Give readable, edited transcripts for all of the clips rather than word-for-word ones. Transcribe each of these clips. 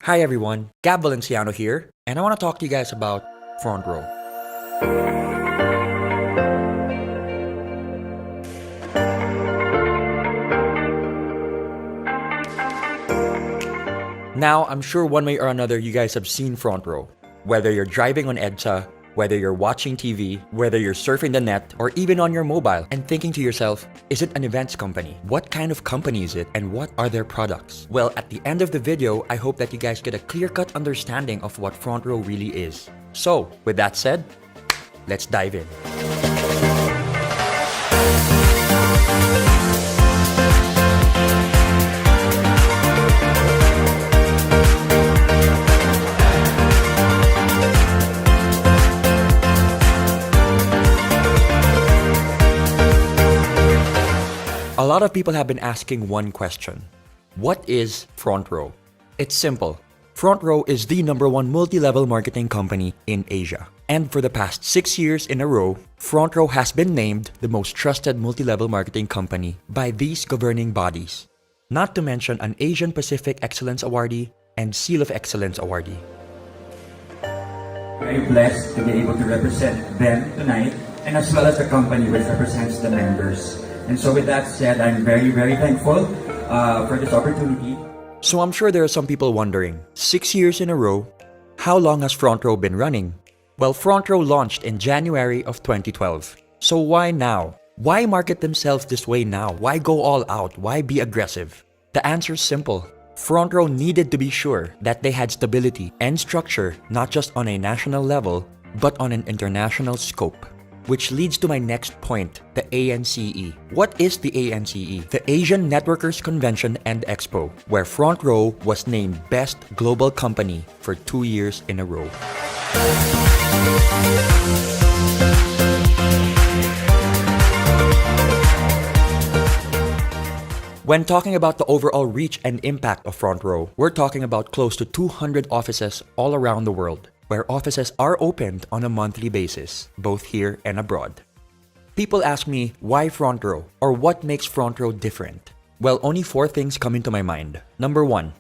Hi everyone, Valenciano here, and I want to talk to you guys about Frontrow. Now, I'm sure one way or another you guys have seen Frontrow. Whether you're driving on EDSA, whether you're watching TV, whether you're surfing the net, or even on your mobile and thinking to yourself, is it an events company? What kind of company is it and what are their products? Well, at the end of the video, I hope that you guys get a clear-cut understanding of what Frontrow really is. So, with that said, let's dive in. A lot of people have been asking one question. What is Frontrow? It's simple. Frontrow is the #1 multi-level marketing company in Asia. And for the past 6 years in a row, Frontrow has been named the most trusted multi-level marketing company by these governing bodies. Not to mention an Asian Pacific Excellence Awardee and Seal of Excellence Awardee. Very blessed to be able to represent them tonight, and as well as the company which represents the members. And so with that said, I'm very thankful for this opportunity. So I'm sure there are some people wondering, 6 years in a row, how long has Frontrow been running? Well, Frontrow launched in January of 2012. So why now? Why market themselves this way now? Why go all out? Why be aggressive? The answer is simple. Frontrow needed to be sure that they had stability and structure not just on a national level, but on an international scope. Which leads to my next point, the ANCE. What is the ANCE? The Asian Networkers Convention and Expo, where Frontrow was named Best Global Company for 2 years in a row. When talking about the overall reach and impact of Frontrow, we're talking about close to 200 offices all around the world, where offices are opened on a monthly basis, both here and abroad. People ask me, why Frontrow? Or what makes Frontrow different? Well, only 4 things come into my mind. Number 1,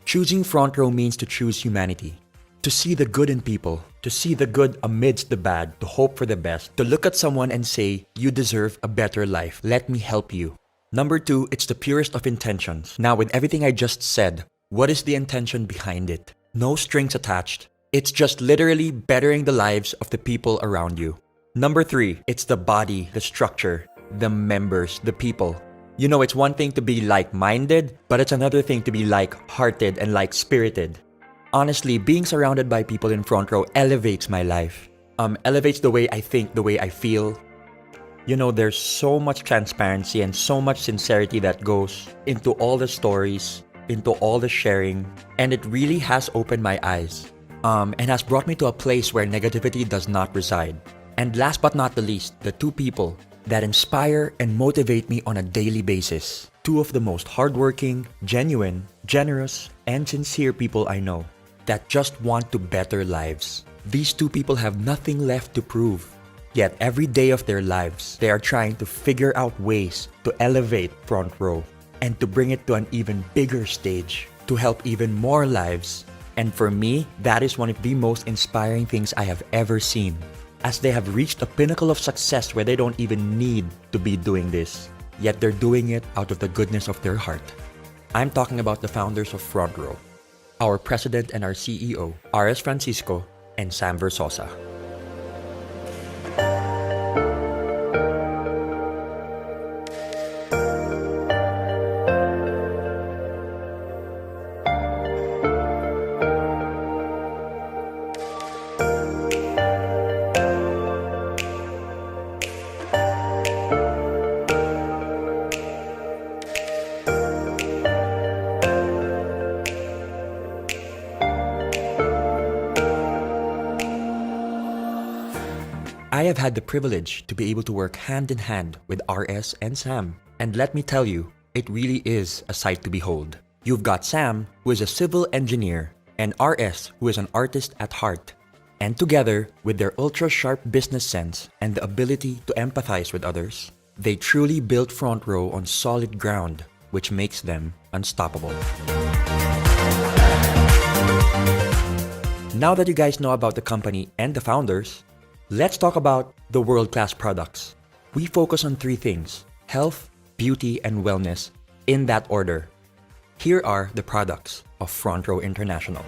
choosing Frontrow means to choose humanity. To see the good in people, to see the good amidst the bad, to hope for the best, to look at someone and say, you deserve a better life, let me help you. Number 2, it's the purest of intentions. Now, with everything I just said, what is the intention behind it? No strings attached. It's just literally bettering the lives of the people around you. Number 3, it's the body, the structure, the members, the people. You know, it's one thing to be like-minded, but it's another thing to be like-hearted and like-spirited. Honestly, being surrounded by people in Frontrow elevates my life. Elevates the way I think, the way I feel. You know, there's so much transparency and so much sincerity that goes into all the stories, into all the sharing, and it really has opened my eyes. And has brought me to a place where negativity does not reside. And last but not the least, the 2 people that inspire and motivate me on a daily basis. 2 of the most hardworking, genuine, generous, and sincere people I know that just want to better lives. These 2 people have nothing left to prove. Yet every day of their lives, they are trying to figure out ways to elevate Frontrow and to bring it to an even bigger stage to help even more lives. And for me, that is one of the most inspiring things I have ever seen, as they have reached a pinnacle of success where they don't even need to be doing this, yet they're doing it out of the goodness of their heart. I'm talking about the founders of Frontrow, our president and our CEO, R.S. Francisco and Sam Versosa. I have had the privilege to be able to work hand in hand with RS and Sam. And let me tell you, it really is a sight to behold. You've got Sam, who is a civil engineer, and RS, who is an artist at heart. And together, with their ultra-sharp business sense and the ability to empathize with others, they truly built Frontrow on solid ground, which makes them unstoppable. Now that you guys know about the company and the founders, let's talk about the world-class products. We focus on three things: health, beauty, and wellness, in that order. Here are the products of Frontrow International.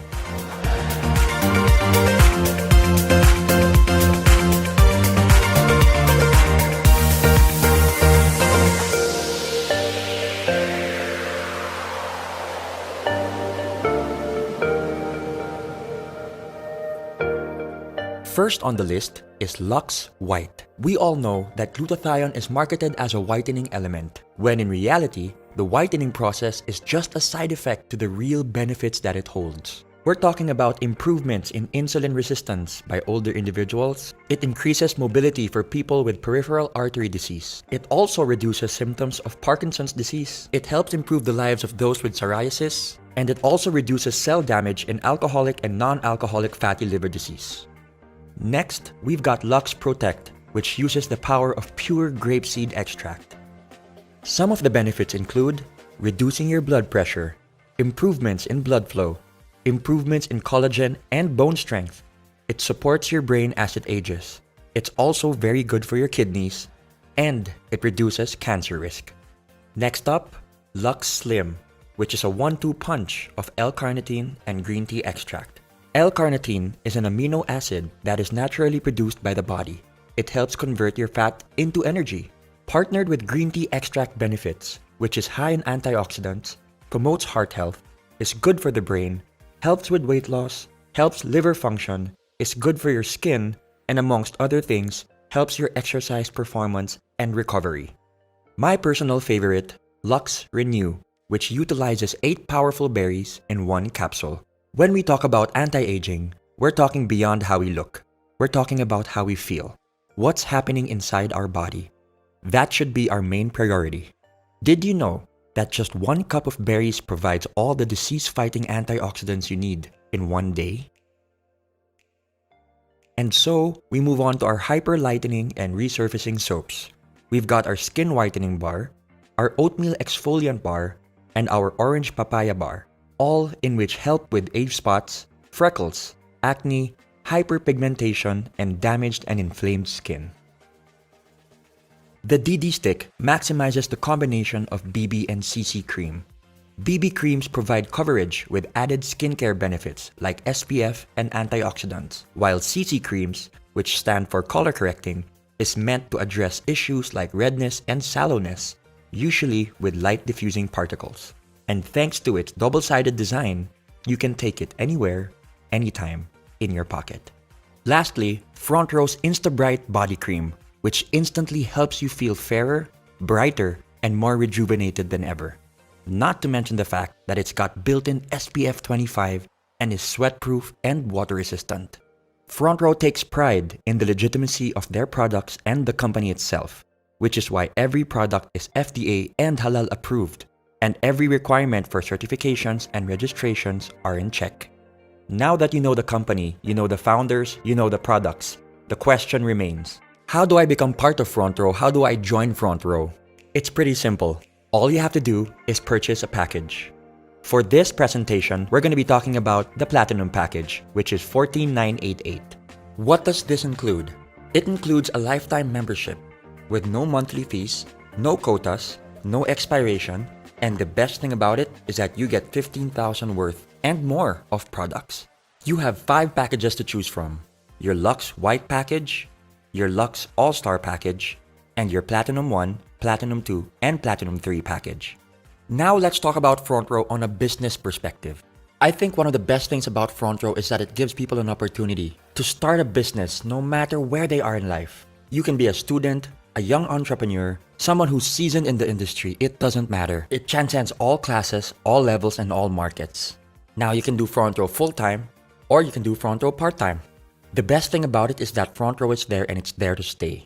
First on the list is Lux White. We all know that glutathione is marketed as a whitening element, when in reality, the whitening process is just a side effect to the real benefits that it holds. We're talking about improvements in insulin resistance by older individuals. It increases mobility for people with peripheral artery disease. It also reduces symptoms of Parkinson's disease. It helps improve the lives of those with psoriasis. And it also reduces cell damage in alcoholic and non-alcoholic fatty liver disease. Next, we've got Lux Protect, which uses the power of pure grapeseed extract. Some of the benefits include reducing your blood pressure, improvements in blood flow, improvements in collagen and bone strength. It supports your brain as it ages. It's also very good for your kidneys, and it reduces cancer risk. Next up, Lux Slim, which is a 1-2 punch of L-carnitine and green tea extract. L-carnitine is an amino acid that is naturally produced by the body. It helps convert your fat into energy. Partnered with green tea extract benefits, which is high in antioxidants, promotes heart health, is good for the brain, helps with weight loss, helps liver function, is good for your skin, and amongst other things, helps your exercise performance and recovery. My personal favorite, Lux Renew, which utilizes 8 powerful berries in 1 capsule. When we talk about anti-aging, we're talking beyond how we look. We're talking about how we feel. What's happening inside our body? That should be our main priority. Did you know that just 1 cup of berries provides all the disease-fighting antioxidants you need in 1 day? And so, we move on to our hyper-lightening and resurfacing soaps. We've got our skin whitening bar, our oatmeal exfoliant bar, and our orange papaya bar, all in which help with age spots, freckles, acne, hyperpigmentation, and damaged and inflamed skin. The DD Stick maximizes the combination of BB and CC cream. BB creams provide coverage with added skincare benefits like SPF and antioxidants, while CC creams, which stand for color correcting, is meant to address issues like redness and sallowness, usually with light diffusing particles. And thanks to its double-sided design, you can take it anywhere, anytime, in your pocket. Lastly, Frontrow's Insta-Bright Body Cream, which instantly helps you feel fairer, brighter, and more rejuvenated than ever. Not to mention the fact that it's got built-in SPF 25 and is sweat-proof and water-resistant. Frontrow takes pride in the legitimacy of their products and the company itself, which is why every product is FDA and halal approved, and every requirement for certifications and registrations are in check. Now that you know the company, you know the founders, you know the products, the question remains, how do I become part of Frontrow? How do I join Frontrow? It's pretty simple. All you have to do is purchase a package. For this presentation, we're going to be talking about the Platinum package, which is $14,988. What does this include? It includes a lifetime membership with no monthly fees, no quotas, no expiration, and the best thing about it is that you get 15,000 worth and more of products. You have 5 packages to choose from: your Lux White package, your Lux All-Star package, and your Platinum 1, Platinum 2, and Platinum 3 package. Now let's talk about Frontrow on a business perspective. I think one of the best things about Frontrow is that it gives people an opportunity to start a business no matter where they are in life. You can be a student, a young entrepreneur, someone who's seasoned in the industry. It doesn't matter. It transcends all classes, all levels, and all markets. Now you can do Frontrow full-time, or you can do Frontrow part-time. The best thing about it is that Frontrow is there and it's there to stay.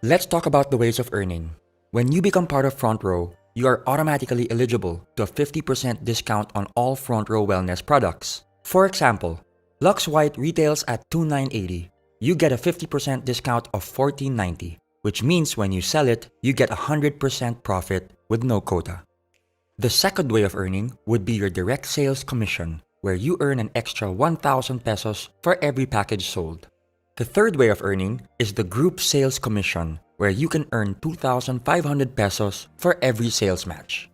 Let's talk about the ways of earning. When you become part of Frontrow, you are automatically eligible to a 50% discount on all Frontrow wellness products. For example, Lux White retails at $2,980. You get a 50% discount of $1,490, which means when you sell it, you get 100% profit with no quota. The second way of earning would be your direct sales commission, where you earn an extra 1,000 pesos for every package sold. The third way of earning is the group sales commission, where you can earn 2,500 pesos for every sales match.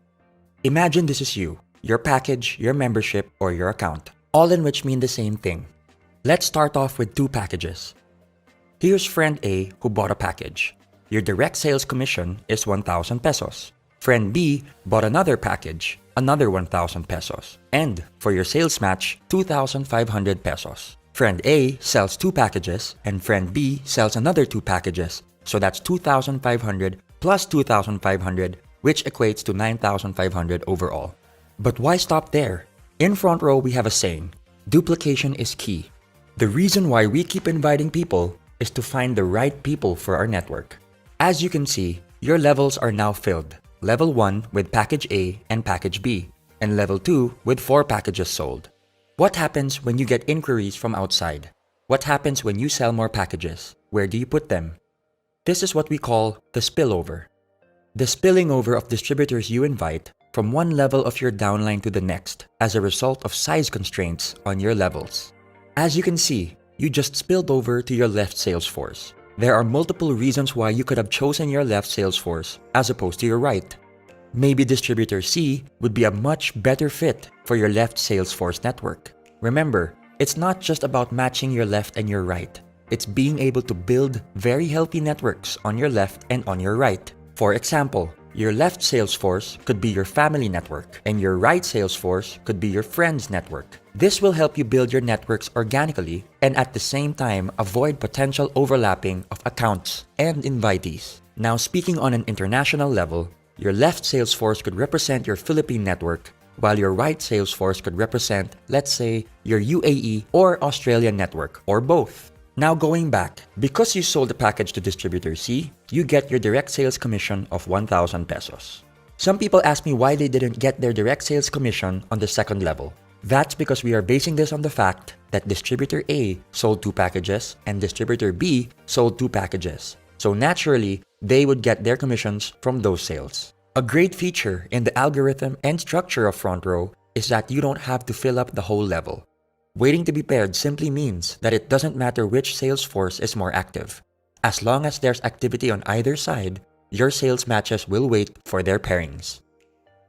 Imagine this is you, your package, your membership, or your account, all in which mean the same thing. Let's start off with two packages. Here's friend A who bought a package. Your direct sales commission is 1,000 pesos. Friend B bought another package, another 1,000 pesos. And for your sales match, 2,500 pesos. Friend A sells two packages and friend B sells another two packages. So that's 2,500 plus 2,500, which equates to 9,500 overall. But why stop there? In Frontrow, we have a saying, duplication is key. The reason why we keep inviting people is to find the right people for our network. As you can see, your levels are now filled. Level 1 with package A and package B, and level 2 with 4 packages sold. What happens when you get inquiries from outside? What happens when you sell more packages? Where do you put them? This is what we call the spillover. The spilling over of distributors you invite from one level of your downline to the next as a result of size constraints on your levels. As you can see, you just spilled over to your left sales force. There are multiple reasons why you could have chosen your left sales force as opposed to your right. Maybe distributor C would be a much better fit for your left sales force network. Remember, it's not just about matching your left and your right. It's being able to build very healthy networks on your left and on your right. For example, your left sales force could be your family network, and your right sales force could be your friends network. This will help you build your networks organically and at the same time avoid potential overlapping of accounts and invitees. Now, speaking on an international level, your left sales force could represent your Philippine network, while your right sales force could represent, let's say, your UAE or Australian network, or both. Now going back, because you sold the package to distributor C, you get your direct sales commission of 1,000 pesos. Some people ask me why they didn't get their direct sales commission on the second level. That's because we are basing this on the fact that distributor A sold 2 packages and distributor B sold 2 packages. So naturally, they would get their commissions from those sales. A great feature in the algorithm and structure of Frontrow is that you don't have to fill up the whole level. Waiting to be paired simply means that it doesn't matter which sales force is more active. As long as there's activity on either side, your sales matches will wait for their pairings.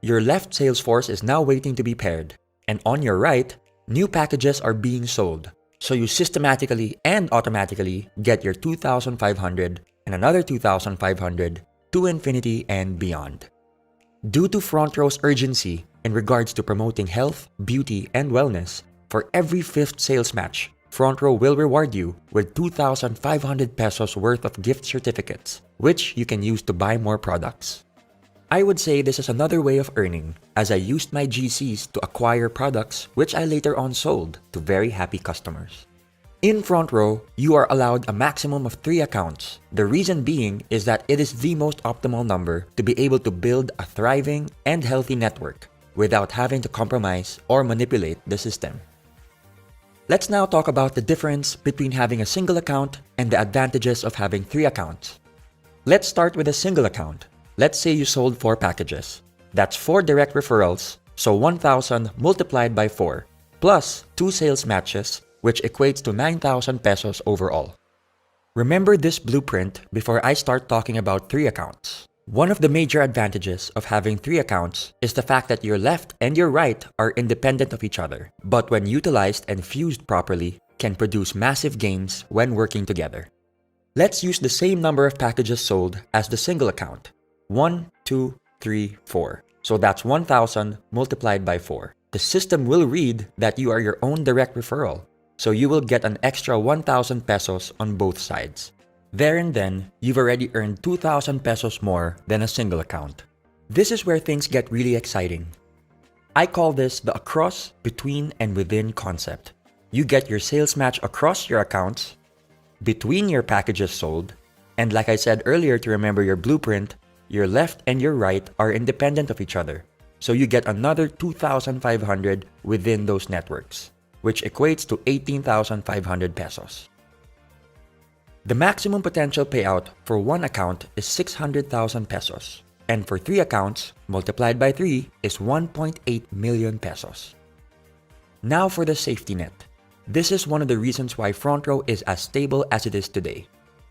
Your left sales force is now waiting to be paired, and on your right, new packages are being sold. So you systematically and automatically get your 2,500 and another 2,500 to infinity and beyond. Due to Frontrow's urgency in regards to promoting health, beauty, and wellness, for every 5th sales match, Frontrow will reward you with 2,500 pesos worth of gift certificates, which you can use to buy more products. I would say this is another way of earning, as I used my GCs to acquire products which I later on sold to very happy customers. In Frontrow, you are allowed a maximum of 3 accounts. The reason being is that it is the most optimal number to be able to build a thriving and healthy network without having to compromise or manipulate the system. Let's now talk about the difference between having a single account and the advantages of having 3 accounts. Let's start with a single account. Let's say you sold 4 packages. That's 4 direct referrals, so 1,000 multiplied by 4, plus 2 sales matches, which equates to 9,000 pesos overall. Remember this blueprint before I start talking about 3 accounts. One of the major advantages of having 3 accounts is the fact that your left and your right are independent of each other, but when utilized and fused properly, can produce massive gains when working together. Let's use the same number of packages sold as the single account. 1, 2, 3, 4. So that's 1,000 multiplied by 4. The system will read that you are your own direct referral, so you will get an extra 1,000 pesos on both sides. There and then, you've already earned 2,000 pesos more than a single account. This is where things get really exciting. I call this the across, between, and within concept. You get your sales match across your accounts, between your packages sold, and like I said earlier to remember your blueprint, your left and your right are independent of each other. So you get another 2,500 within those networks, which equates to 18,500 pesos. The maximum potential payout for one account is 600,000 pesos, and for 3 accounts, multiplied by 3 is 1.8 million pesos. Now for the safety net. This is one of the reasons why Frontrow is as stable as it is today.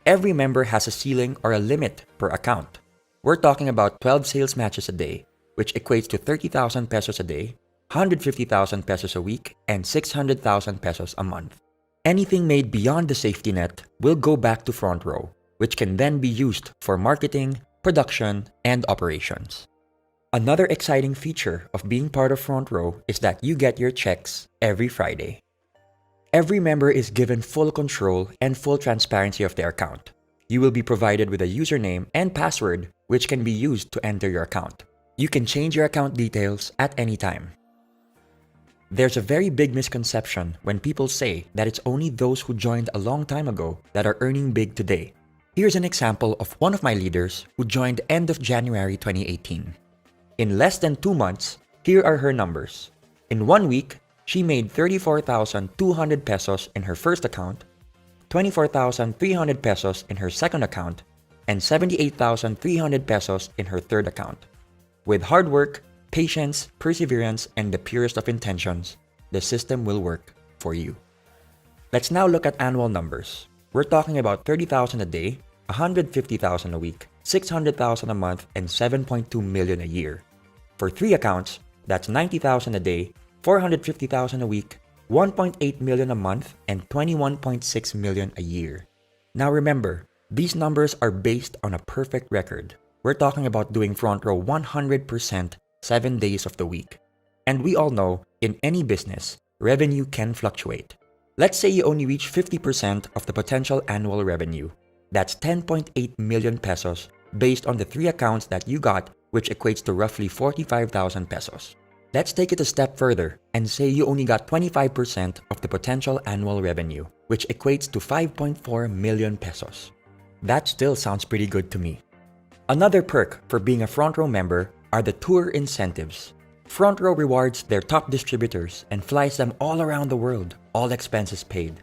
Every member has a ceiling or a limit per account. We're talking about 12 sales matches a day, which equates to 30,000 pesos a day, 150,000 pesos a week, and 600,000 pesos a month. Anything made beyond the safety net will go back to Frontrow, which can then be used for marketing, production, and operations. Another exciting feature of being part of Frontrow is that you get your checks every Friday. Every member is given full control and full transparency of their account. You will be provided with a username and password which can be used to enter your account. You can change your account details at any time. There's a very big misconception when people say that it's only those who joined a long time ago that are earning big today. Here's an example of one of my leaders who joined end of January 2018. In less than 2 months, here are her numbers. In 1 week, she made 34,200 pesos in her first account, 24,300 pesos in her second account, and 78,300 pesos in her third account. With hard work, patience, perseverance, and the purest of intentions, the system will work for you. Let's now look at annual numbers. We're talking about 30,000 a day, 150,000 a week, 600,000 a month, and 7.2 million a year. For 3 accounts, that's 90,000 a day, 450,000 a week, 1.8 million a month, and 21.6 million a year. Now remember, these numbers are based on a perfect record. We're talking about doing Frontrow 100% 7 days of the week. And we all know, in any business, revenue can fluctuate. Let's say you only reach 50% of the potential annual revenue. That's 10.8 million pesos based on the 3 accounts that you got, which equates to roughly 45,000 pesos. Let's take it a step further and say you only got 25% of the potential annual revenue, which equates to 5.4 million pesos. That still sounds pretty good to me. Another perk for being a Frontrow member are the tour incentives. Frontrow rewards their top distributors and flies them all around the world, all expenses paid.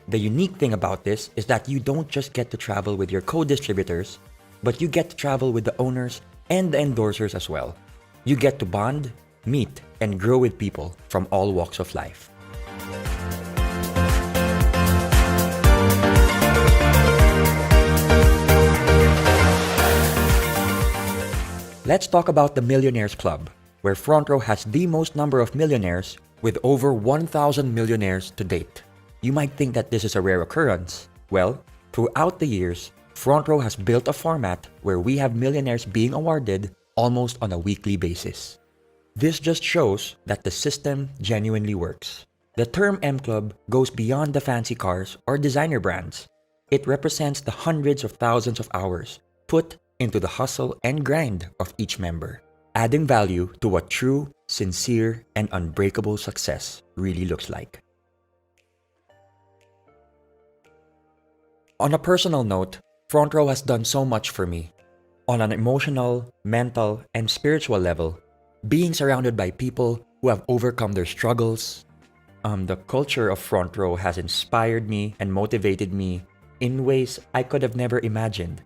The unique thing about this is that you don't just get to travel with your co-distributors, but you get to travel with the owners and the endorsers as well. You get to bond, meet, and grow with people from all walks of life. Let's talk about the Millionaires Club, where Frontrow has the most number of millionaires with over 1,000 millionaires to date. You might think that this is a rare occurrence. Well, throughout the years, Frontrow has built a format where we have millionaires being awarded almost on a weekly basis. This just shows that the system genuinely works. The term M Club goes beyond the fancy cars or designer brands. It represents the hundreds of thousands of hours put into the hustle and grind of each member, adding value to what true, sincere, and unbreakable success really looks like. On a personal note, Frontrow has done so much for me. On an emotional, mental, and spiritual level, being surrounded by people who have overcome their struggles, the culture of Frontrow has inspired me and motivated me in ways I could have never imagined.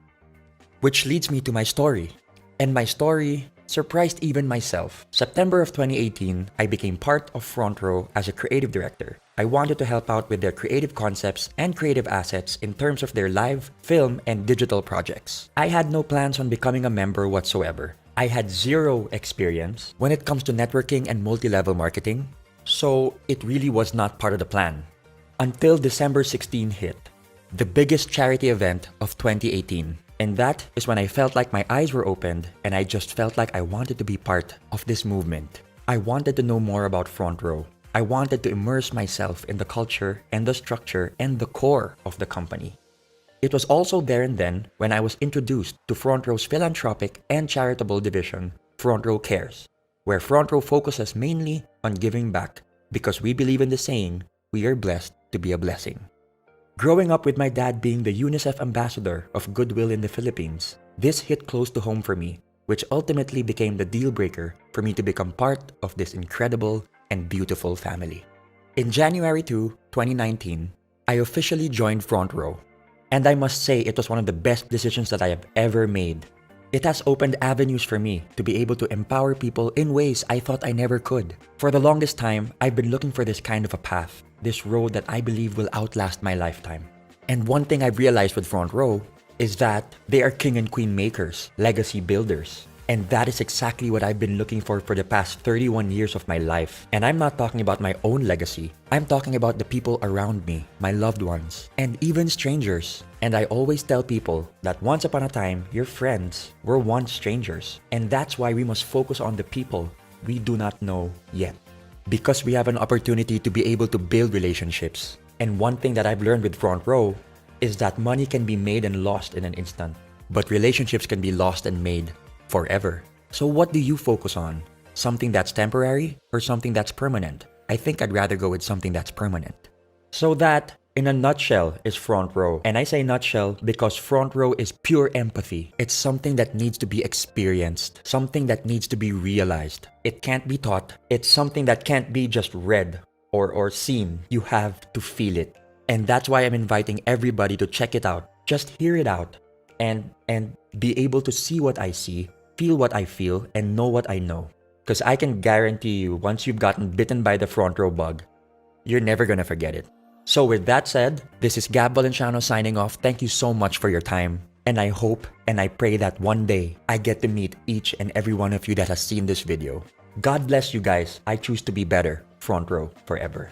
Which leads me to my story. And my story surprised even myself. September of 2018, I became part of Frontrow as a creative director. I wanted to help out with their creative concepts and creative assets in terms of their live, film, and digital projects. I had no plans on becoming a member whatsoever. I had zero experience when it comes to networking and multi-level marketing, so it really was not part of the plan. Until December 16 hit, the biggest charity event of 2018. And that is when I felt like my eyes were opened and I just felt like I wanted to be part of this movement. I wanted to know more about Frontrow. I wanted to immerse myself in the culture and the structure and the core of the company. It was also there and then when I was introduced to Frontrow's philanthropic and charitable division, Frontrow Cares, where Frontrow focuses mainly on giving back because we believe in the saying, we are blessed to be a blessing. Growing up with my dad being the UNICEF ambassador of Goodwill in the Philippines, this hit close to home for me, which ultimately became the deal breaker for me to become part of this incredible and beautiful family. In January 2, 2019, I officially joined Frontrow, and I must say it was one of the best decisions that I have ever made. It has opened avenues for me to be able to empower people in ways I thought I never could. For the longest time, I've been looking for this kind of a path, this road that I believe will outlast my lifetime. And one thing I've realized with Frontrow is that they are king and queen makers, legacy builders. And that is exactly what I've been looking for the past 31 years of my life. And I'm not talking about my own legacy. I'm talking about the people around me, my loved ones, and even strangers. And I always tell people that once upon a time, your friends were once strangers. And that's why we must focus on the people we do not know yet. Because we have an opportunity to be able to build relationships. And one thing that I've learned with Frontrow is that money can be made and lost in an instant. But relationships can be lost and made forever. So what do you focus on? Something that's temporary or something that's permanent? I think I'd rather go with something that's permanent. So that, in a nutshell, is Frontrow. And I say nutshell because Frontrow is pure empathy. It's something that needs to be experienced, something that needs to be realized. It can't be taught. It's something that can't be just read or seen. You have to feel it. And that's why I'm inviting everybody to check it out. Just hear it out and be able to see what I see, feel what I feel, and know what I know. Because I can guarantee you, once you've gotten bitten by the Frontrow bug, you're never gonna forget it. So with that said, this is Gab Valenciano signing off. Thank you so much for your time. And I hope and I pray that one day I get to meet each and every one of you that has seen this video. God bless you guys. I choose to be better. Frontrow forever.